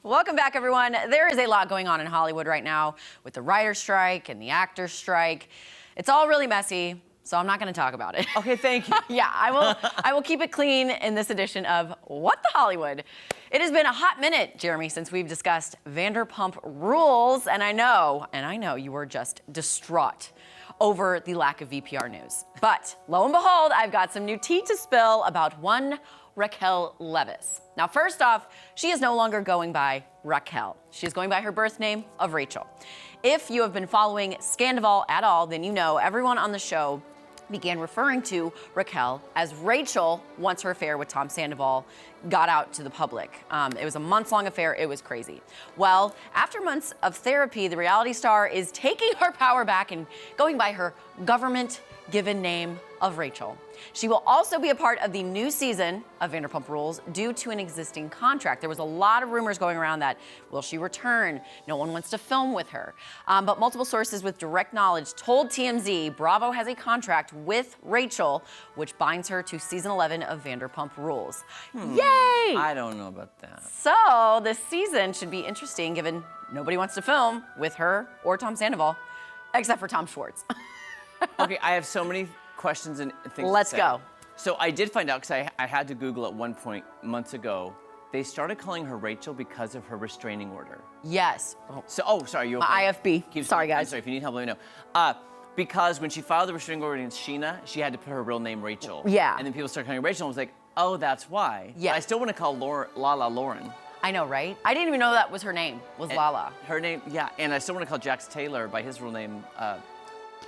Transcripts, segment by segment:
Welcome back, everyone. There is a lot going on in Hollywood right now with the writer's strike and the actor's strike. It's all really messy, so I'm not going to talk about it. Okay, thank you. Yeah, I will keep it clean in this edition of What the Hollywood. It has been a hot minute, Jeremy, since we've discussed Vanderpump Rules, and I know you were just distraught over the lack of VPR news. But lo and behold, I've got some new tea to spill about one Raquel Levis. Now, first off, she is no longer going by Raquel. She is going by her birth name of Rachel. If you have been following Scandival at all, then you know everyone on the show began referring to Raquel as Rachel once her affair with Tom Sandoval got out to the public. It was a months-long affair. It was crazy. Well, after months of therapy, the reality star is taking her power back and going by her government-given name of Rachel. She will also be a part of the new season of Vanderpump Rules due to an existing contract. There was a lot of rumors going around that, will she return? No one wants to film with her. But multiple sources with direct knowledge told TMZ Bravo has a contract with Rachel, which binds her to season 11 of Vanderpump Rules. Yay! I don't know about that. So this season should be interesting given nobody wants to film with her or Tom Sandoval, except for Tom Schwartz. Okay, I have so many questions and things Let's to say. go. So I did find out, because I had to Google at one point months ago, they started calling her Rachel because of her restraining order. Yes. So, sorry, you okay? My IFB. Sorry, guys. I'm sorry, if you need help, let me know. Because when she filed the restraining order against Sheena, she had to put her real name Rachel. Yeah. And then people started calling her Rachel, and I was like, oh, that's why. Yeah. But I still want to call Lala Lauren. I know, right? I didn't even know that was her name, was Lala. Her name, yeah, and I still want to call Jax Taylor by his real name.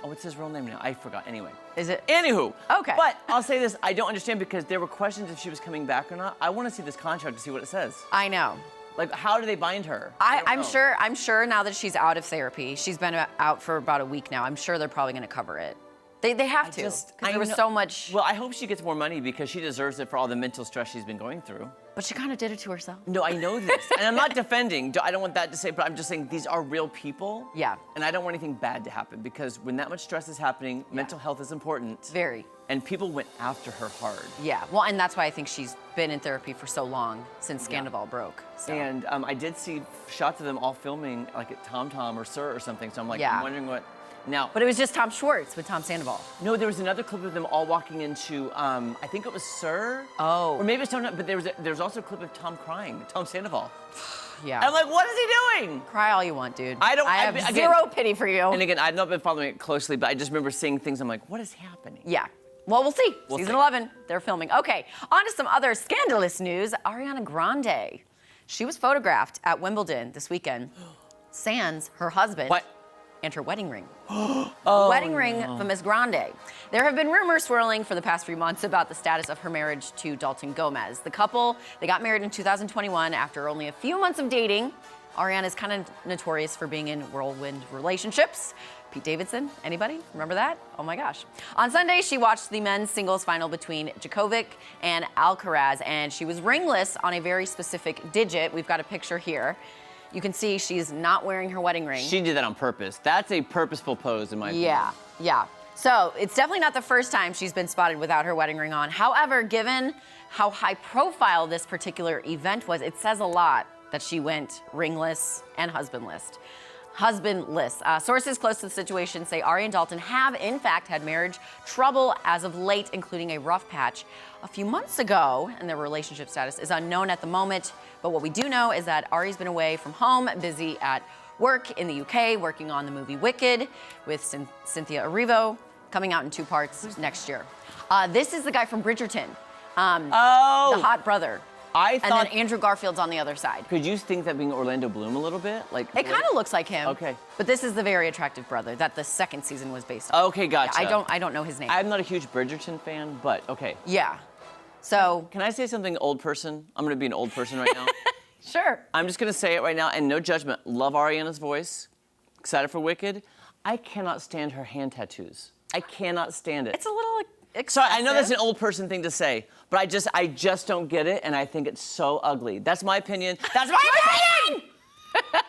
What's his real name now? I forgot. Anyway. Is it? Anywho. Okay. But I'll say this, I don't understand because there were questions if she was coming back or not. I want to see this contract to see what it says. I know. Like, how do they bind her? I'm sure now that she's out of therapy, she's been out for about a week now. I'm sure they're probably going to cover it. They have to, because there was so much. Well, I hope she gets more money because she deserves it for all the mental stress she's been going through. But she kind of did it to herself. No, I know this. And I'm not defending. I don't want that to say, but I'm just saying these are real people. Yeah. And I don't want anything bad to happen because when that much stress is happening, mental health is important. Very. And people went after her hard. Yeah. Well, and that's why I think she's been in therapy for so long since Scandival broke. So. And I did see shots of them all filming like at Tom Tom or Sir or something. So I'm like, I'm wondering what. Now, but it was just Tom Schwartz with Tom Sandoval. No, there was another clip of them all walking into, I think it was Sir. Oh. Or maybe it's Tom, but there's also a clip of Tom crying, Tom Sandoval. Yeah. I'm like, what is he doing? Cry all you want, dude. I have zero pity for you. And again, I've not been following it closely, but I just remember seeing things. I'm like, what is happening? Yeah. Well, we'll see. We'll Season see. 11, they're filming. Okay, on to some other scandalous news. Ariana Grande. She was photographed at Wimbledon this weekend. Sans her husband. What? And her wedding ring. Wedding ring for Miss Grande. There have been rumors swirling for the past few months about the status of her marriage to Dalton Gomez. The couple, they got married in 2021 after only a few months of dating. Ariana is kind of notorious for being in whirlwind relationships. Pete Davidson, anybody? Remember that? Oh my gosh. On Sunday, she watched the men's singles final between Djokovic and Alcaraz, and she was ringless on a very specific digit. We've got a picture here. You can see she's not wearing her wedding ring. She did that on purpose. That's a purposeful pose, in my opinion. Yeah. So it's definitely not the first time she's been spotted without her wedding ring on. However, given how high profile this particular event was, it says a lot that she went ringless and husbandless. Sources close to the situation say Ari and Dalton have, in fact, had marriage trouble as of late, including a rough patch a few months ago, and their relationship status is unknown at the moment. But what we do know is that Ari's been away from home, busy at work in the UK, working on the movie Wicked with Cynthia Erivo, coming out in 2 parts next year. This is the guy from Bridgerton, the hot brother. I thought. And then Andrew Garfield's on the other side. Could you think that being Orlando Bloom a little bit? Like it kind of looks like him. Okay. But this is the very attractive brother that the second season was based on. Okay, gotcha. Yeah, I don't know his name. I'm not a huge Bridgerton fan, but okay. Yeah. So. Can I say something, old person? I'm gonna be an old person right now. Sure. I'm just gonna say it right now, and no judgment. Love Ariana's voice. Excited for Wicked. I cannot stand her hand tattoos. I cannot stand it. It's a little excessive. Sorry, I know that's an old person thing to say, but I just don't get it, and I think it's so ugly. That's my opinion. That's my opinion!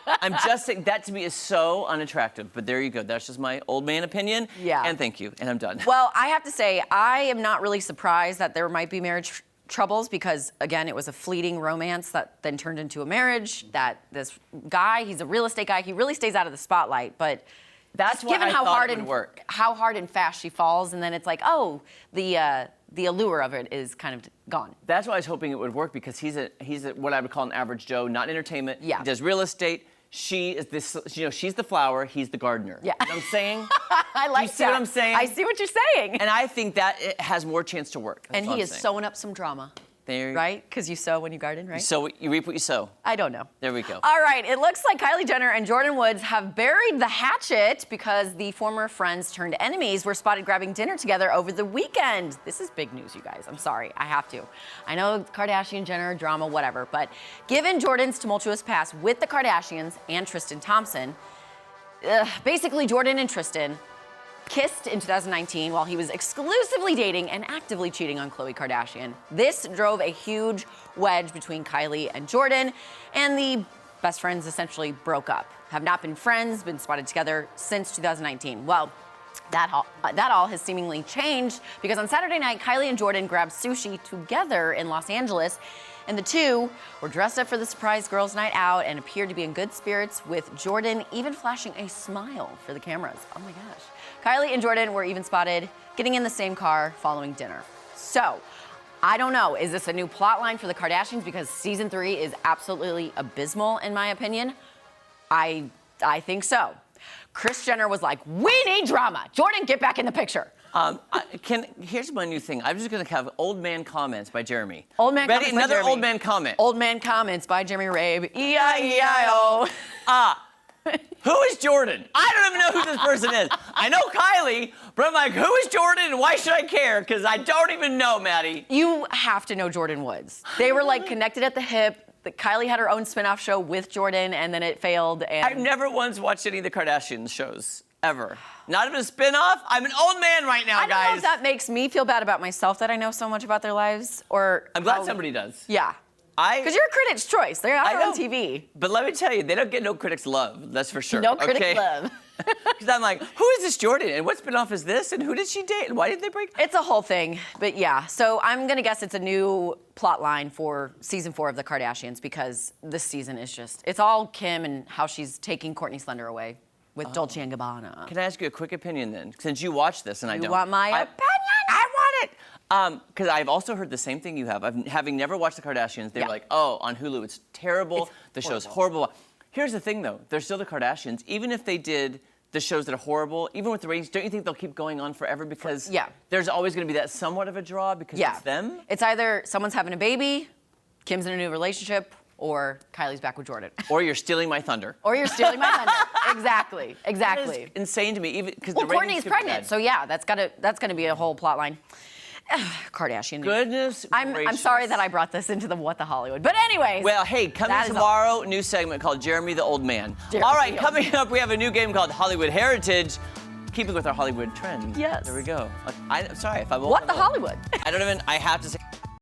I'm just saying, that to me is so unattractive, but there you go. That's just my old man opinion. Yeah. And thank you, and I'm done. Well, I have to say, I am not really surprised that there might be marriage troubles because, again, it was a fleeting romance that then turned into a marriage. That this guy, he's a real estate guy. He really stays out of the spotlight, but That's why given I how thought hard it would and work. how hard and fast she falls, and then it's like, oh, the allure of it is kind of gone. That's why I was hoping it would work because he's a what I would call an average Joe, not entertainment. Yeah. He does real estate. She is this, she's the flower, he's the gardener. Yeah. You know what I'm saying? I like You see that. what I'm saying? I see what you're saying. And I think that it has more chance to work. That's And what he I'm is saying. sowing up some drama, There, right? Because you sow when you garden, right? So you reap what you sow. I don't know. There we go. All right, it looks like Kylie Jenner and Jordyn Woods have buried the hatchet because the former friends turned enemies were spotted grabbing dinner together over the weekend. This is big news, you guys. I'm sorry, I have to. I know Kardashian, Jenner, drama, whatever, but given Jordyn's tumultuous past with the Kardashians and Tristan Thompson, basically Jordyn and Tristan kissed in 2019 while he was exclusively dating and actively cheating on Khloe Kardashian. This drove a huge wedge between Kylie and Jordyn, and the best friends essentially broke up. Have not been friends, been spotted together since 2019. Well, that all has seemingly changed because on Saturday night, Kylie and Jordyn grabbed sushi together in Los Angeles, and the two were dressed up for the surprise girls' night out and appeared to be in good spirits, with Jordyn even flashing a smile for the cameras. Oh my gosh. Kylie and Jordyn were even spotted getting in the same car following dinner. So, I don't know, is this a new plot line for the Kardashians? Because season 3 is absolutely abysmal, in my opinion. I think so. Kris Jenner was like, we need drama. Jordyn, get back in the picture. Here's my new thing. I'm just going to have old man comments by Jeremy. Old man Ready? comments by Another Jeremy. old man comment. Old man comments by Jeremy Rabe. E-I-E-I-O. Who is Jordyn? I don't even know who this person is. I know Kylie, but I'm like, who is Jordyn and why should I care? Because I don't even know, Maddie. You have to know Jordyn Woods. They were like connected at the hip. Kylie had her own spin-off show with Jordyn, and then it failed. And I've never once watched any of the Kardashian shows, ever. Not even a spin-off. I'm an old man right now, I don't know guys. if that makes me feel bad about myself that I know so much about their lives, or I'm glad somebody does. Yeah. Because you're a critic's choice. They're out on TV. But let me tell you, they don't get no critics' love. That's for sure. No critics' love. Because I'm like, who is this Jordyn? And what spin-off is this? And who did she date? And why did they break? It's a whole thing. But yeah, so I'm going to guess it's a new plot line for season 4 of the Kardashians because this season is just, it's all Kim and how she's taking Kourtney Slender away with Dolce & Gabbana. Can I ask you a quick opinion then? Since you watched this and I don't. You want my opinion? I want it. Because I've also heard the same thing you have. Having never watched the Kardashians, they were like, oh, on Hulu, it's terrible. The show's horrible. Here's the thing, though. They're still the Kardashians. Even if they did the shows that are horrible, even with the ratings, don't you think they'll keep going on forever? Because there's always going to be that somewhat of a draw because it's them? It's either someone's having a baby, Kim's in a new relationship, or Kylie's back with Jordyn. Or you're stealing my thunder. Or you're stealing my thunder. Exactly. That is insane to me. Even because the ratings Kourtney's could be pregnant, bad. so yeah, that's gonna be a whole plot line. Kardashian news. Goodness I'm gracious. sorry that I brought this into the What the Hollywood. But anyways. Well, hey, coming tomorrow, new segment called Jeremy the Old Man. All right, coming up, we have a new game called Hollywood Heritage. Keeping with our Hollywood trend. Yes. There we go. I'm sorry if I'm old. What the Hollywood? I don't even, I have to say.